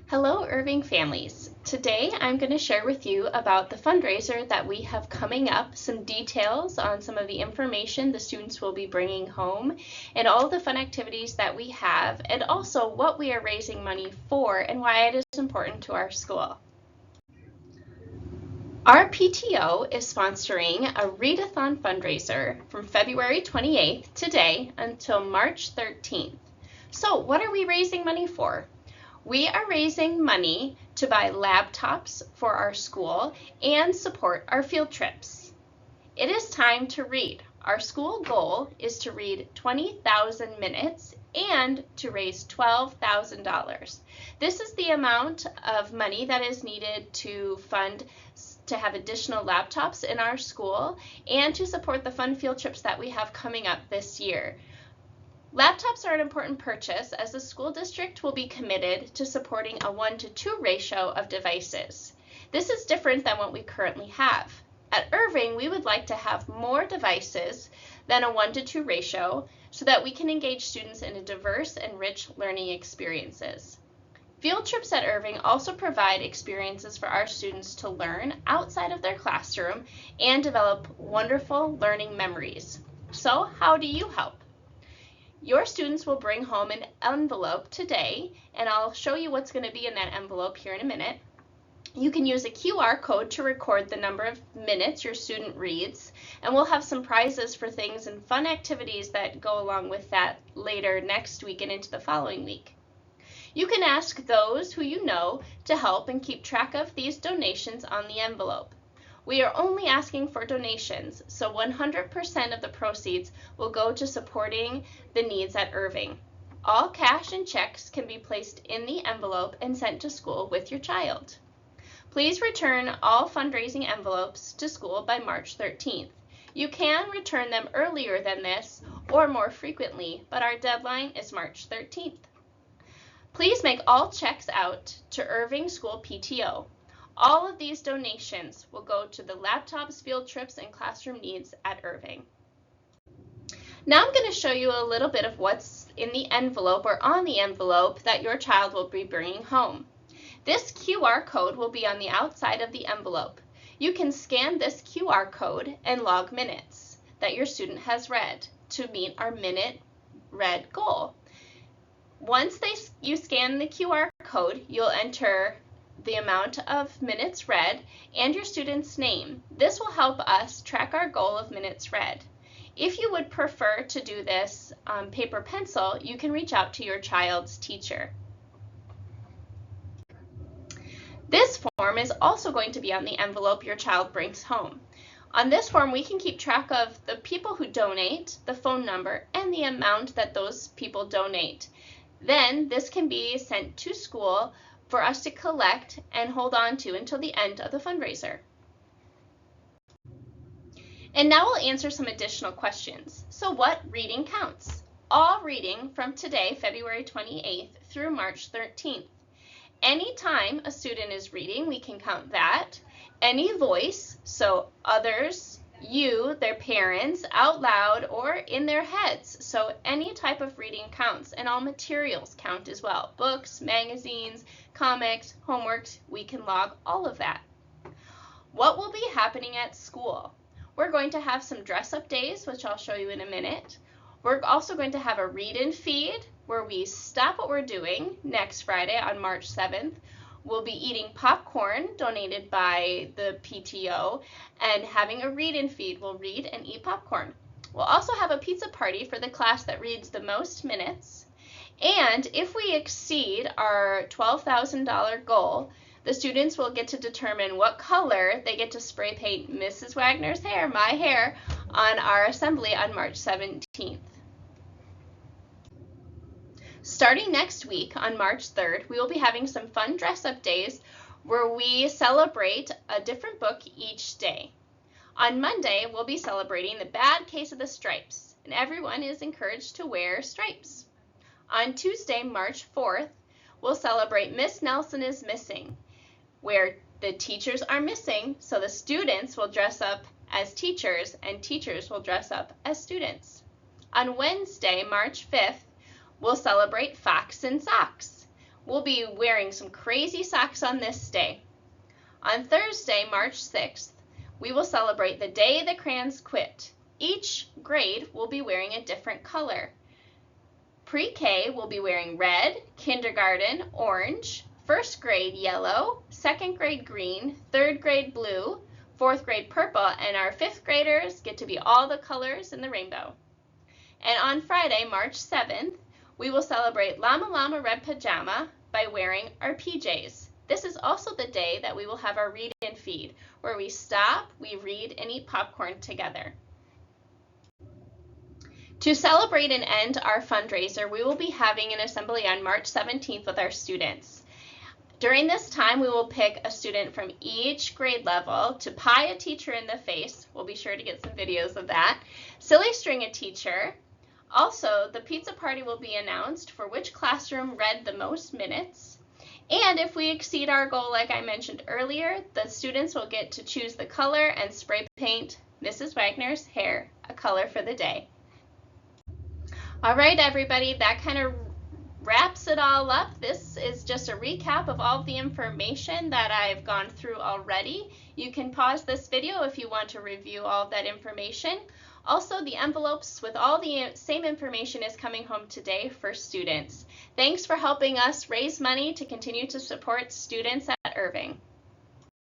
Hello, Irving families. Today I'm going to share with you about the fundraiser that we have coming up, some details on some of the information the students will be bringing home, and all the fun activities that we have, and also what we are raising money for and why it is important to our school. Our PTO is sponsoring a readathon fundraiser from February 28th, today, until March 13th. So what are we raising money for? We are raising money to buy laptops for our school and support our field trips. It is time to read. Our school goal is to read 20,000 minutes and to raise $12,000. This is the amount of money that is needed to fund to have additional laptops in our school and to support the fun field trips that we have coming up this year. Laptops are an important purchase as the school district will be committed to supporting a 1-to-2 ratio of devices. This is different than what we currently have. At Irving, we would like to have more devices than a 1-to-2 ratio so that we can engage students in a diverse and rich learning experiences. Field trips at Irving also provide experiences for our students to learn outside of their classroom and develop wonderful learning memories. So, how do you help? Your students will bring home an envelope today, and I'll show you what's going to be in that envelope here in a minute. You can use a QR code to record the number of minutes your student reads, and we'll have some prizes for things and fun activities that go along with that later next week and into the following week. You can ask those who you know to help and keep track of these donations on the envelope. We are only asking for donations, so 100% of the proceeds will go to supporting the needs at Irving. All cash and checks can be placed in the envelope and sent to school with your child. Please return all fundraising envelopes to school by March 13th. You can return them earlier than this or more frequently, but our deadline is March 13th. Please make all checks out to Irving School PTO. All of these donations will go to the laptops, field trips, and classroom needs at Irving. Now I'm going to show you a little bit of what's in the envelope or on the envelope that your child will be bringing home. This QR code will be on the outside of the envelope. You can scan this QR code and log minutes that your student has read to meet our minute read goal. Once you scan the QR code, you'll enter the amount of minutes read and your student's name. This will help us track our goal of minutes read. If you would prefer to do this on paper pencil, you can reach out to your child's teacher. This form is also going to be on the envelope your child brings home. On this form, we can keep track of the people who donate, the phone number, and the amount that those people donate. Then this can be sent to school for us to collect and hold on to until the end of the fundraiser. And now we'll answer some additional questions. So what reading counts? All reading from today, February 28th through March 13th. Anytime a student is reading, we can count that. Any voice, so others, you, their parents, out loud or in their heads. So any type of reading counts, and all materials count as well. Books, magazines, comics, homeworks, we can log all of that. What will be happening at school? We're going to have some dress-up days, which I'll show you in a minute. We're also going to have a read-in feed where we stop what we're doing next Friday on March 7th. We'll be eating popcorn donated by the PTO and having a read-in feed. We'll read and eat popcorn. We'll also have a pizza party for the class that reads the most minutes. And if we exceed our $12,000 goal, the students will get to determine what color they get to spray paint Mrs. Wagner's hair, my hair, on our assembly on March 17th. Starting next week on March 3rd, we will be having some fun dress-up days where we celebrate a different book each day. On Monday, we'll be celebrating the bad case of the stripes, and everyone is encouraged to wear stripes. On Tuesday, March 4th, we'll celebrate Miss Nelson is Missing, where the teachers are missing, so the students will dress up as teachers and teachers will dress up as students. On Wednesday, March 5th, we'll celebrate Fox and Socks, we'll be wearing some crazy socks on this day. On Thursday, March 6th, we will celebrate the day the crayons quit. Each grade will be wearing a different color. Pre-K will be wearing red, kindergarten, orange, first grade yellow, second grade green, third grade blue, fourth grade purple, and our fifth graders get to be all the colors in the rainbow. And on Friday, March 7th, we will celebrate Llama Llama Red Pajama by wearing our PJs. This is also the day that we will have our read and feed, where we stop, we read, and eat popcorn together. To celebrate and end our fundraiser, we will be having an assembly on March 17th with our students. During this time, we will pick a student from each grade level to pie a teacher in the face. We'll be sure to get some videos of that. Silly string a teacher. Also, the pizza party will be announced for which classroom read the most minutes. And if we exceed our goal, like I mentioned earlier, the students will get to choose the color and spray paint Mrs. Wagner's hair a color for the day. All right, everybody, that kind of wraps it all up. This is just a recap of all the information that I've gone through already. You can pause this video if you want to review all of that information. Also, the envelopes with all the same information is coming home today for students. Thanks for helping us raise money to continue to support students at Irving.